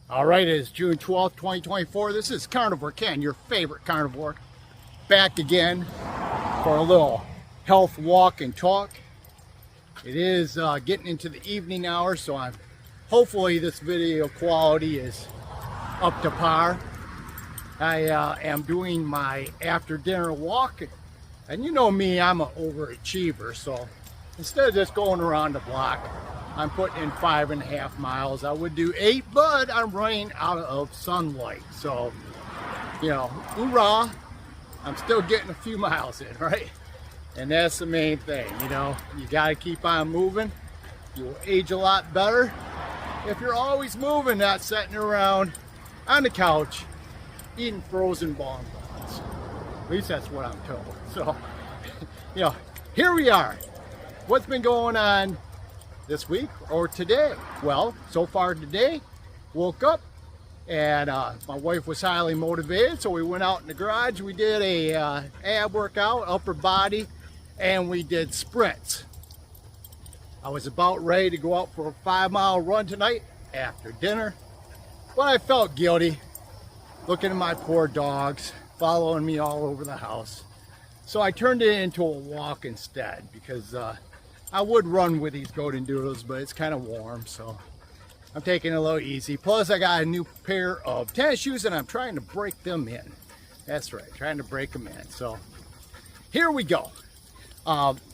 All right, it is June 12th, 2024. This is Carnivore Ken, your favorite carnivore, back again for a little health walk and talk. It is getting into the evening hours, so hopefully this video quality is up to par. I am doing my after dinner walk, and you know me, I'm an overachiever, so instead of just going around the block, I'm putting in 5.5 miles. I would do 8, but I'm running out of sunlight. So, you know, hoorah, I'm still getting a few miles in, right? And that's the main thing, you know. You got to keep on moving. You will age a lot better if you're always moving, not sitting around on the couch eating frozen bonbons. At least that's what I'm told. So, you know, here we are. What's been going on this week or today? Well, so far today, woke up and my wife was highly motivated, so we went out in the garage. We did a ab workout, upper body, and we did sprints. I was about ready to go out for a 5-mile run tonight after dinner, but I felt guilty looking at my poor dogs following me all over the house. So I turned it into a walk instead, because I would run with these golden doodles, but it's kind of warm, so I'm taking it a little easy. Plus, I got a new pair of tennis shoes, and I'm trying to break them in. That's right, trying to break them in. So here we go.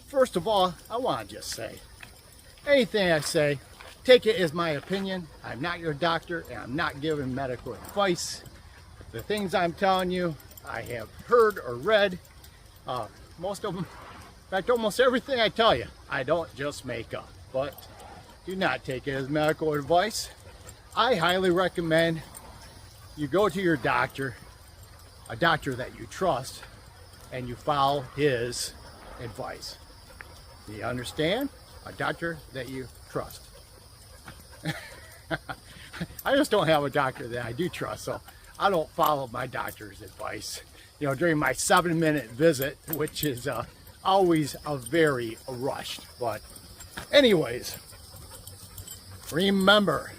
First of all, I want to just say, anything I say, take it as my opinion. I'm not your doctor, and I'm not giving medical advice. The things I'm telling you, I have heard or read. Most of them, in fact, almost everything I tell you, I don't just make up. But do not take it as medical advice. I highly recommend you go to your doctor, a doctor that you trust, and you follow his advice. Do you understand? A doctor that you trust. I just don't have a doctor that I do trust, so I don't follow my doctor's advice. You know, during my 7-minute visit, which is always a very rushed. But anyways, remember,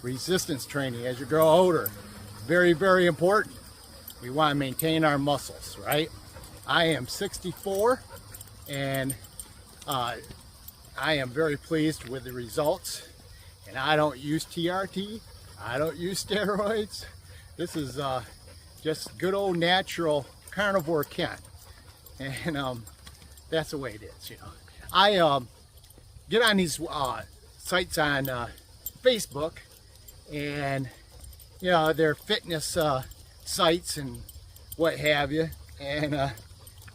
resistance training as you grow older, very, very important. We want to maintain our muscles, right? I am 64, and I am very pleased with the results. And I don't use TRT. I don't use steroids. This is just good old natural carnivore Ken. And that's the way it is, you know. I get on these sites on Facebook, and you know, they're fitness sites and what have you, and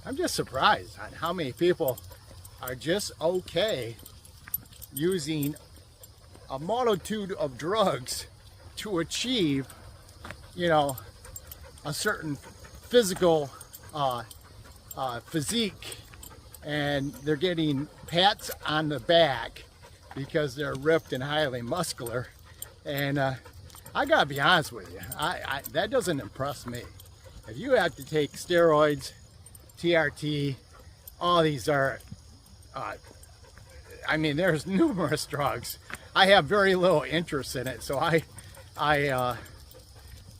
I'm just surprised on how many people are just okay using a multitude of drugs to achieve, you know, a certain physical physique, and they're getting pats on the back because they're ripped and highly muscular. And I gotta be honest with you, that doesn't impress me. If you have to take steroids, TRT, all these are, I mean, there's numerous drugs. I have very little interest in it, so I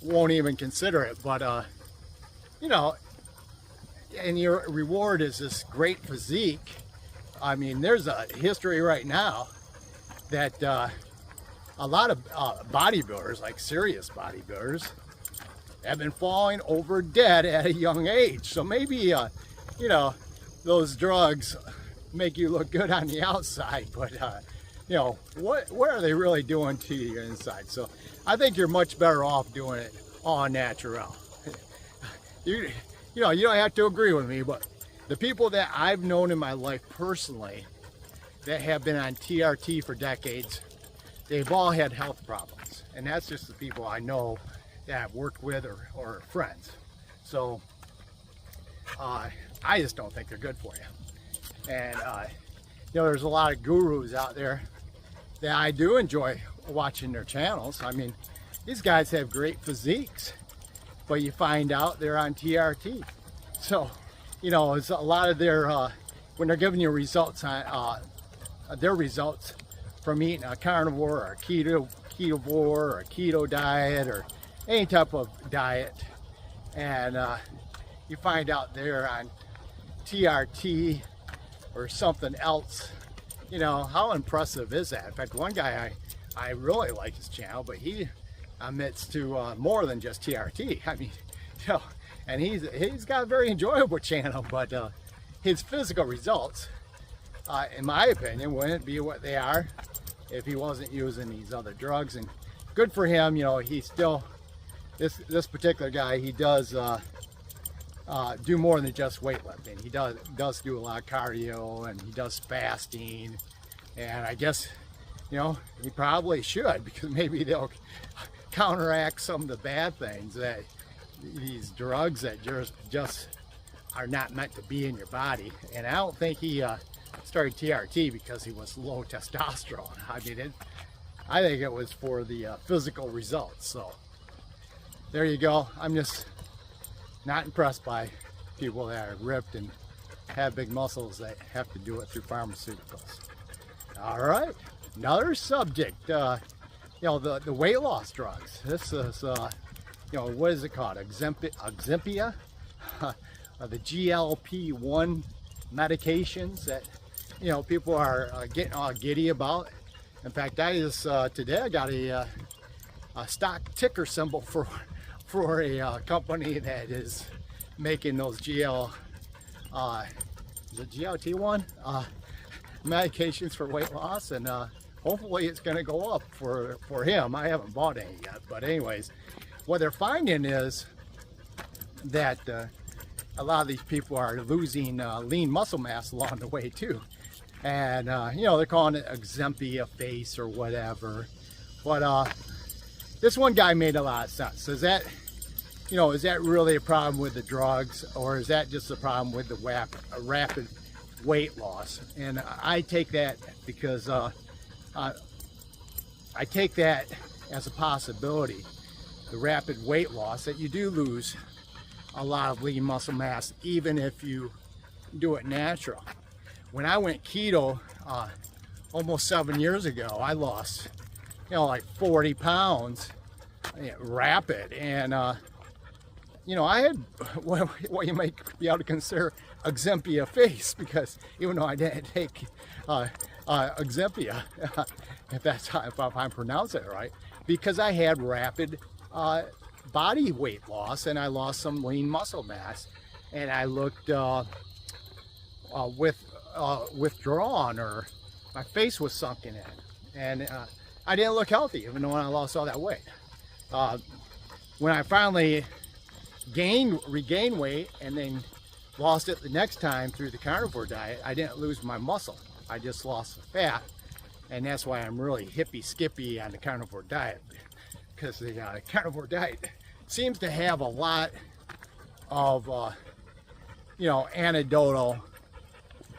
won't even consider it. But you know, and your reward is this great physique. I mean, there's a history right now that a lot of bodybuilders, like serious bodybuilders, have been falling over dead at a young age. So maybe you know, those drugs make you look good on the outside, but you know, what are they really doing to you inside? So I think you're much better off doing it all natural. You know, you don't have to agree with me, but the people that I've known in my life personally that have been on TRT for decades, they've all had health problems. And that's just the people I know that I've worked with or friends. So I just don't think they're good for you. And you know, there's a lot of gurus out there that I do enjoy watching their channels. I mean, these guys have great physiques, but you find out they're on TRT. So, you know, it's a lot of their, when they're giving you results on their results from eating a carnivore or ketovore or a keto diet or any type of diet, and you find out they're on TRT or something else, you know, how impressive is that? In fact, one guy, I really like his channel, but he admits to more than just TRT. I mean, you know, and he's got a very enjoyable channel, but his physical results, in my opinion, wouldn't be what they are if he wasn't using these other drugs. And good for him, you know, he's still, this particular guy, he does do more than just weightlifting. He does do a lot of cardio, and he does fasting, and I guess, you know, he probably should, because maybe they'll counteract some of the bad things that these drugs that just are not meant to be in your body. And I don't think he started TRT because he was low testosterone. I mean, I think it was for the physical results. So there you go. I'm just not impressed by people that are ripped and have big muscles that have to do it through pharmaceuticals. All right, another subject, you know, the weight loss drugs. This is, you know, what is it called? Ozempic, the GLP-1 medications that, you know, people are getting all giddy about. In fact, today I got a stock ticker symbol for a company that is making those GLT-1 medications for weight loss, and hopefully it's going to go up for him. I haven't bought any yet, but anyways, what they're finding is that a lot of these people are losing lean muscle mass along the way too. And you know, they're calling it Ozempic face or whatever, but this one guy made a lot of sense. Is that, you know, is that really a problem with the drugs, or is that just a problem with the rapid weight loss? And I take that because I take that as a possibility, the rapid weight loss, that you do lose a lot of lean muscle mass even if you do it natural. When I went keto almost 7 years ago, I lost, you know, like 40 pounds, rapid, and you know, I had what you might be able to consider Ozempic face, because even though I didn't take Ozempic, if I'm pronouncing it right, because I had rapid body weight loss, and I lost some lean muscle mass, and I looked withdrawn, or my face was sunken in, and I didn't look healthy even though I lost all that weight. When I finally regained weight and then lost it the next time through the carnivore diet, I didn't lose my muscle, I just lost the fat. And that's why I'm really hippy-skippy on the carnivore diet, because the carnivore diet seems to have a lot of you know, anecdotal,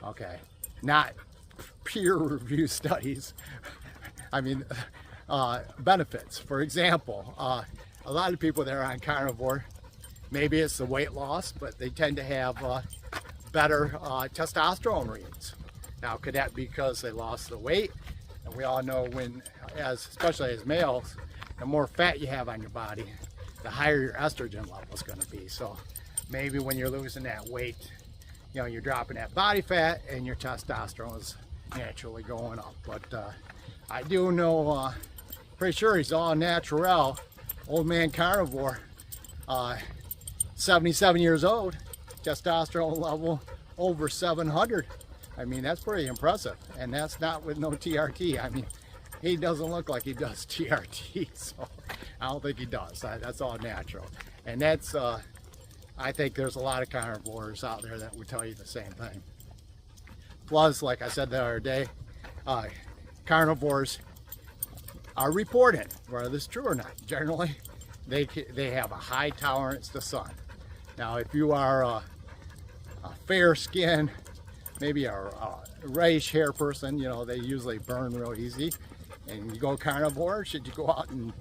okay, not peer-reviewed studies, I mean benefits. For example, a lot of people that are on carnivore, maybe it's the weight loss, but they tend to have better testosterone readings. Now, could that be because they lost the weight? And we all know especially as males, the more fat you have on your body, the higher your estrogen level is going to be. So maybe when you're losing that weight, you know, you're dropping that body fat and your testosterone is naturally going up. But I do know, pretty sure he's all natural, old man carnivore, 77 years old, testosterone level over 700. I mean, that's pretty impressive, and that's not with no TRT. I mean, he doesn't look like he does TRT, so I don't think he does. That's all natural, and that's I think there's a lot of carnivores out there that would tell you the same thing. Plus, like I said the other day, carnivores are reported, whether this is true or not. Generally, they have a high tolerance to sun. Now, if you are a fair skin, maybe a reddish hair person, you know, they usually burn real easy, and you go carnivore, should you go out and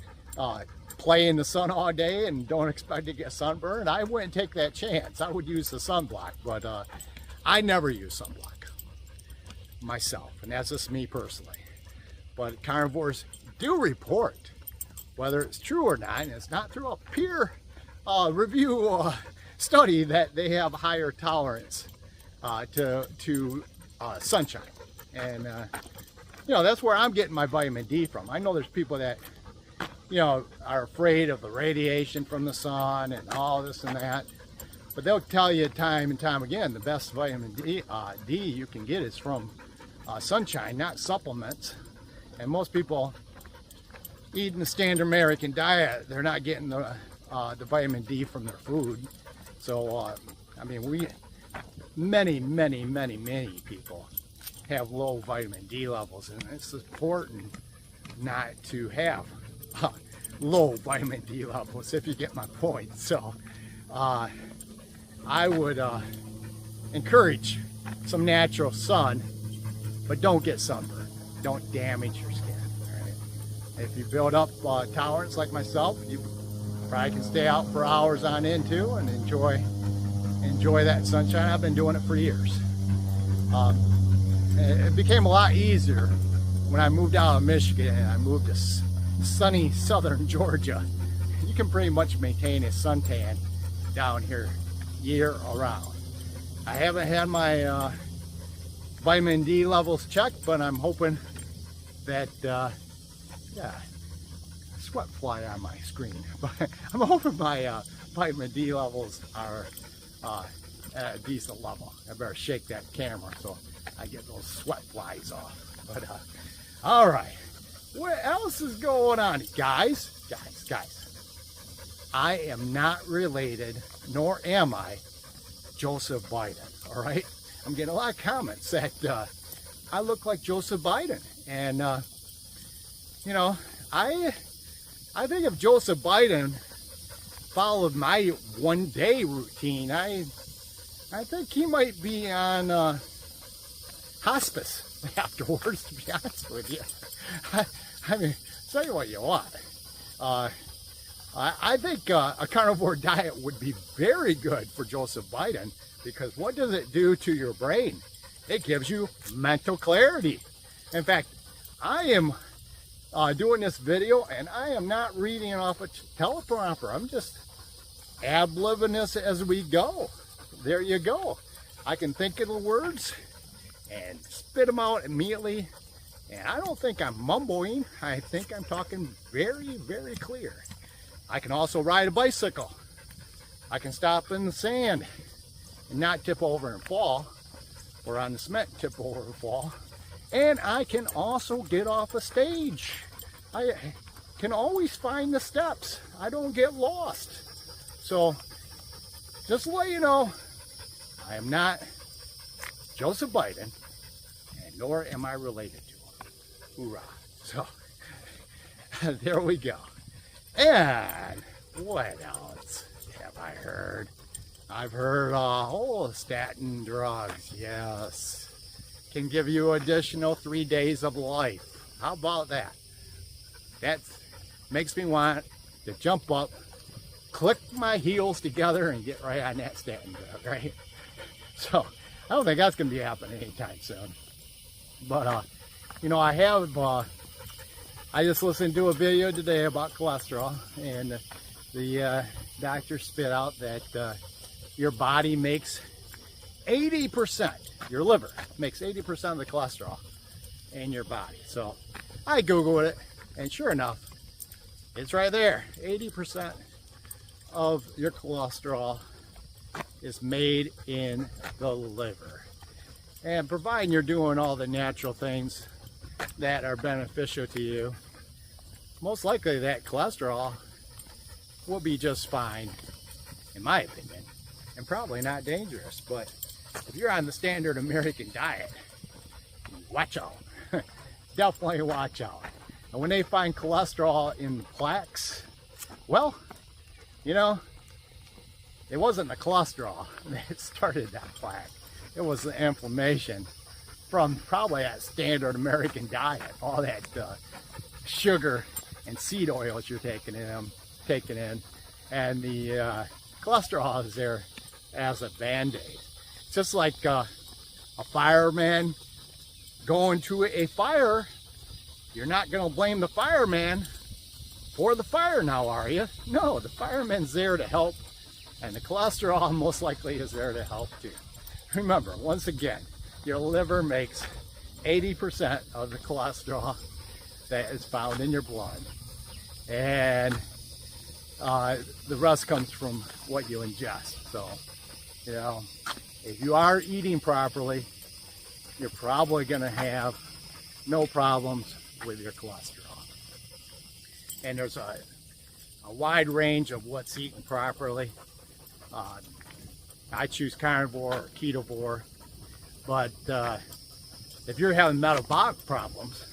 play in the sun all day and don't expect to get sunburned? I wouldn't take that chance. I would use the sunblock, but I never use sunblock myself, and that's just me personally. But carnivores do report, whether it's true or not, and it's not through a peer review study, that they have higher tolerance to sunshine. And you know, that's where I'm getting my vitamin D from. I know there's people that, you know, are afraid of the radiation from the sun and all this and that, but they'll tell you time and time again the best vitamin D you can get is from sunshine, not supplements. And most people eating the standard American diet, they're not getting the vitamin D from their food. So I mean, many people have low vitamin D levels, and it's important not to have low vitamin D levels, if you get my point. So I would encourage some natural sun, but don't get sunburned. Don't damage your skin. All right? If you build up tolerance like myself, you probably can stay out for hours on end too and enjoy that sunshine. I've been doing it for years. It became a lot easier when I moved out of Michigan and I moved to sunny southern Georgia. You can pretty much maintain a suntan down here year around. I haven't had my vitamin D levels checked, but I'm hoping that yeah, sweat fly on my screen, but I'm hoping my vitamin D levels are at a decent level. I better shake that camera so I get those sweat flies off. But all right, what else is going on, guys? I am not related, nor am I Joseph Biden. All right, I'm getting a lot of comments that I look like Joseph Biden, and you know, I think if Joseph Biden followed my one-day routine, I think he might be on hospice afterwards, to be honest with you. I mean, tell you what you want. I think a carnivore diet would be very good for Joseph Biden, because what does it do to your brain? It gives you mental clarity. In fact, I am doing this video and I am not reading it off a teleprompter. I'm just ad-libbing this as we go. There you go. I can think of the words and spit them out immediately. And I don't think I'm mumbling. I think I'm talking very clear. I can also ride a bicycle. I can stop in the sand and not tip over and fall, or on the cement and tip over and fall. And I can also get off a stage. I can always find the steps. I don't get lost. So just to let you know, I am not Joseph Biden, and nor am I related to him. Hoorah. So there we go. And what else have I heard? I've heard statin drugs, yes, can give you additional 3 days of life. How about that? That makes me want to jump up, click my heels together, and get right on that statin drug, right? So I don't think that's going to be happening anytime soon. But you know, I just listened to a video today about cholesterol, and the doctor spit out that your body makes 80%, your liver makes 80% of the cholesterol in your body. So I Googled it, and sure enough, it's right there. 80% of your cholesterol is made in the liver. And providing you're doing all the natural things that are beneficial to you, most likely that cholesterol will be just fine, in my opinion, and probably not dangerous. But if you're on the standard American diet, watch out. Definitely watch out. And when they find cholesterol in the plaques, well, you know, it wasn't the cholesterol that started that plaque. It was the inflammation from probably that standard American diet, all that sugar and seed oils you're taking in, and the cholesterol is there as a band-aid. Just like a fireman going to a fire You're not going to blame the fireman for the fire now, are you? No, the fireman's there to help, and the cholesterol most likely is there to help too. Remember, once again, your liver makes 80% of the cholesterol that is found in your blood, and the rest comes from what you ingest. So, you know, if you are eating properly, you're probably going to have no problems with your cholesterol. And there's a wide range of what's eaten properly. I choose carnivore or ketovore, but if you're having metabolic problems,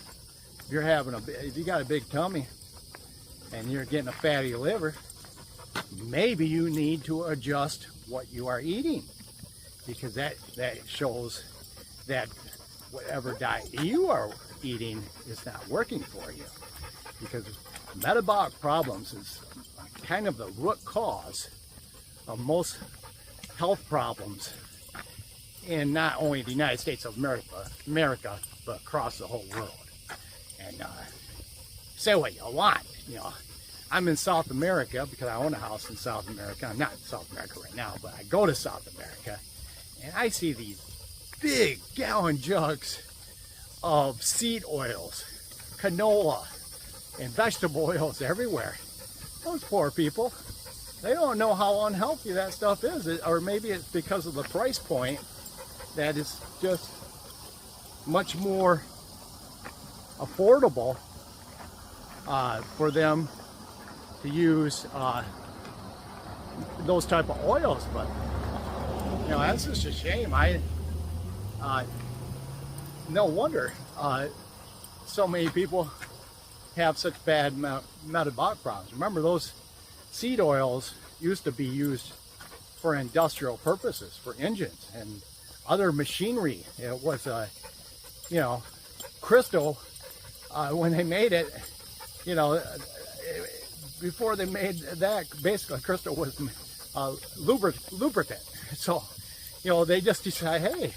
if you got a big tummy and you're getting a fatty liver, maybe you need to adjust what you are eating, because that shows that whatever diet you are eating is not working for you. Because metabolic problems is kind of the root cause of most health problems in not only the United States of America, but across the whole world. And say what you want, you know. I'm in South America because I own a house in South America. I'm not in South America right now, but I go to South America, and I see these big gallon jugs of seed oils, canola, and vegetable oils everywhere. Those poor people, they don't know how unhealthy that stuff is, or maybe it's because of the price point that is just much more affordable for them to use those type of oils. But you know, that's just a shame. No wonder so many people have such bad metabolic problems. Remember, those seed oils used to be used for industrial purposes, for engines and other machinery. It was you know, crystal, when they made it, you know, before they made that, basically crystal was lubricant. So, you know, they just decide, hey,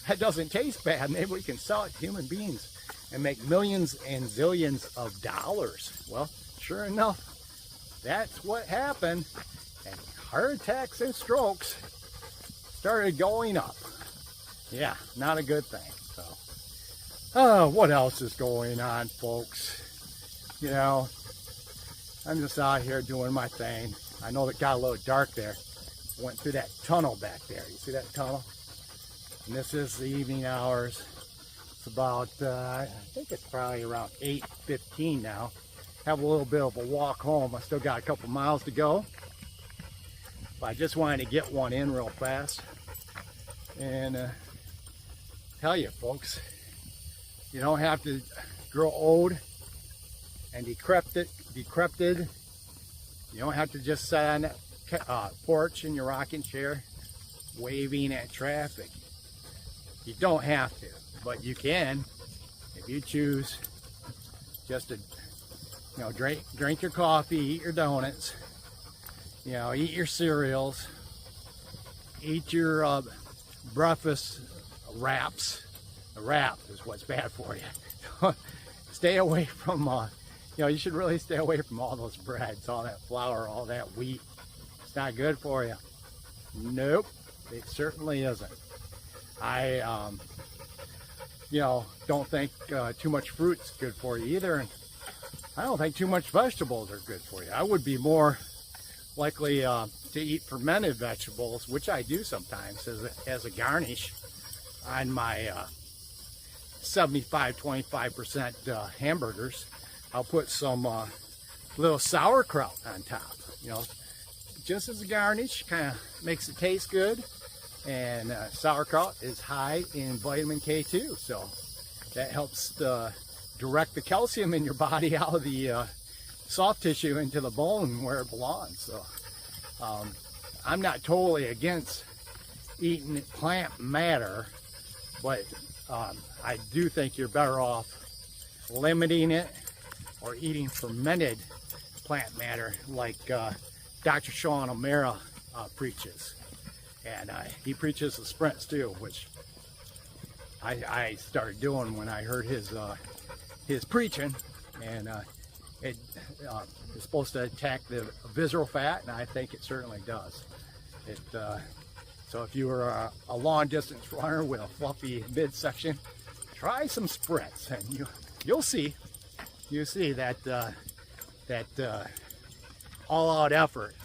that doesn't taste bad, maybe we can sell it to human beings and make millions and zillions of dollars. Well, sure enough, that's what happened, and heart attacks and strokes started going up. Yeah, not a good thing. So, what else is going on, folks? You know, I'm just out here doing my thing. I know it got a little dark there. Went through that tunnel back there. You see that tunnel? And this is the evening hours. It's about, I think it's probably around 8:15 now. Have a little bit of a walk home. I still got a couple miles to go. But I just wanted to get one in real fast. And tell you, folks, you don't have to grow old and decrepit. You don't have to just sit on that porch in your rocking chair waving at traffic. You don't have to, but you can if you choose just to, you know, drink your coffee, eat your donuts, you know, eat your cereals, eat your breakfast wraps. A wrap is what's bad for you. Stay away from, you know, you should really stay away from all those breads, all that flour, all that wheat. It's not good for you. Nope, it certainly isn't. I, you know, don't think too much fruit's good for you either. And I don't think too much vegetables are good for you. I would be more likely to eat fermented vegetables, which I do sometimes as a garnish on my 75-25% hamburgers. I'll put some little sauerkraut on top, you know, just as a garnish. Kind of makes it taste good. And sauerkraut is high in vitamin K2, so that helps direct the calcium in your body out of the soft tissue into the bone where it belongs. So I'm not totally against eating plant matter, but I do think you're better off limiting it or eating fermented plant matter like Dr. Sean O'Mara preaches. And he preaches the sprints too, which I started doing when I heard his his preaching, and it is supposed to attack the visceral fat, and I think it certainly does. So if you were a long distance runner with a fluffy midsection, try some sprints, and you'll see that all-out effort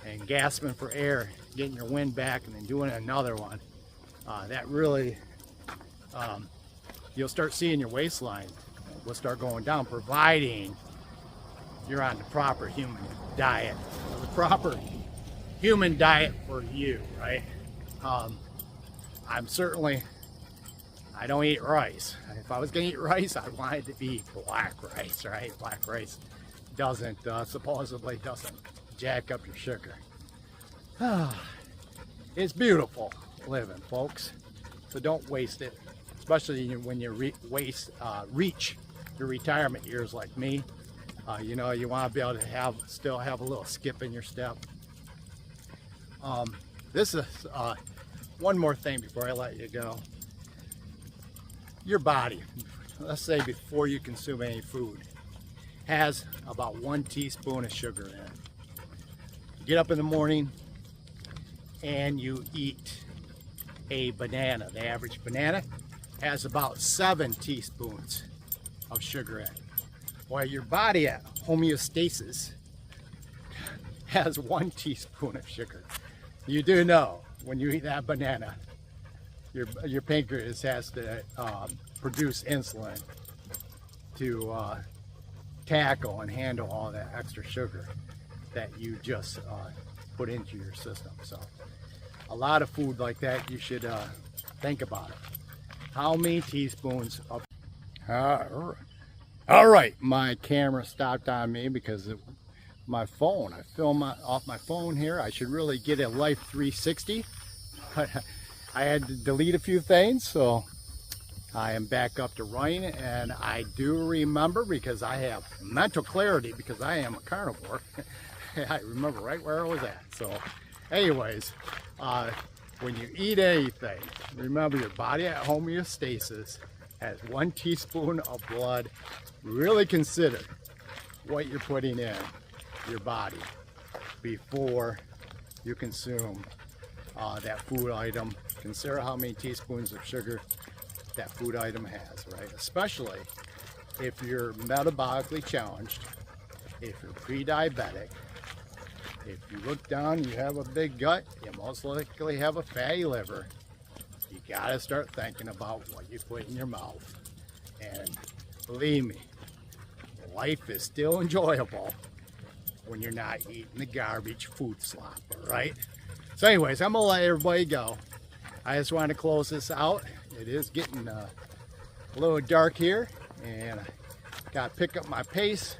and gasping for air, getting your wind back, and then doing another one. That really, you'll start seeing your waistline will start going down, providing you're on the proper human diet, the proper human diet for you, right? I don't eat rice. If I was gonna eat rice, I wanted to be black rice, right? Black rice supposedly doesn't jack up your sugar. It's beautiful living, folks. So don't waste it, especially when you reach your retirement years like me. You know, you want to be able to still have a little skip in your step. This is one more thing before I let you go. Your body, let's say before you consume any food, has about 1 teaspoon of sugar in it. You get up in the morning and you eat a banana. The average banana has about 7 teaspoons of sugar in it, while your body at homeostasis has 1 teaspoon of sugar. You do know when you eat that banana, your pancreas has to produce insulin to tackle and handle all that extra sugar that you just put into your system. So a lot of food like that, you should think about it. How many teaspoons of... All right, my camera stopped on me because of my phone. I film off my phone here. I should really get a Life 360, but I had to delete a few things, so I am back up to running, and I do remember, because I have mental clarity because I am a carnivore. I remember right where I was at. So anyways, when you eat anything, remember your body at homeostasis has 1 teaspoon of blood. Really consider what you're putting in your body before you consume that food item. Consider how many teaspoons of sugar that food item has, right? Especially if you're metabolically challenged, if you're pre-diabetic, if you look down, you have a big gut, you most likely have a fatty liver. You gotta start thinking about what you put in your mouth. And believe me, life is still enjoyable when you're not eating the garbage food slop, right? So anyways, I'm gonna let everybody go. I just want to close this out. It is getting a little dark here, and I gotta pick up my pace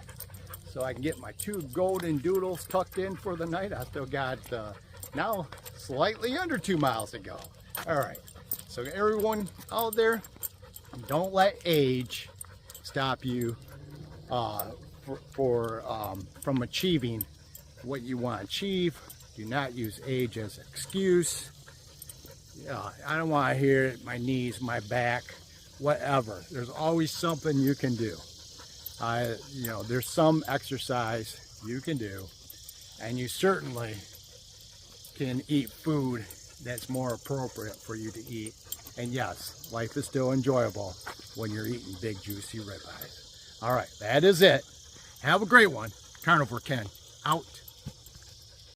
so I can get my 2 golden doodles tucked in for the night. I still got now slightly under 2 miles to go. All right, so everyone out there, don't let age stop you from achieving what you want to achieve. Do not use age as an excuse. I don't want to hear it, my knees, my back, whatever. There's always something you can do. You know, there's some exercise you can do, and you certainly can eat food that's more appropriate for you to eat. And yes, life is still enjoyable when you're eating big juicy ribeyes. All right, that is it. Have a great one. Carnivore Ken, out.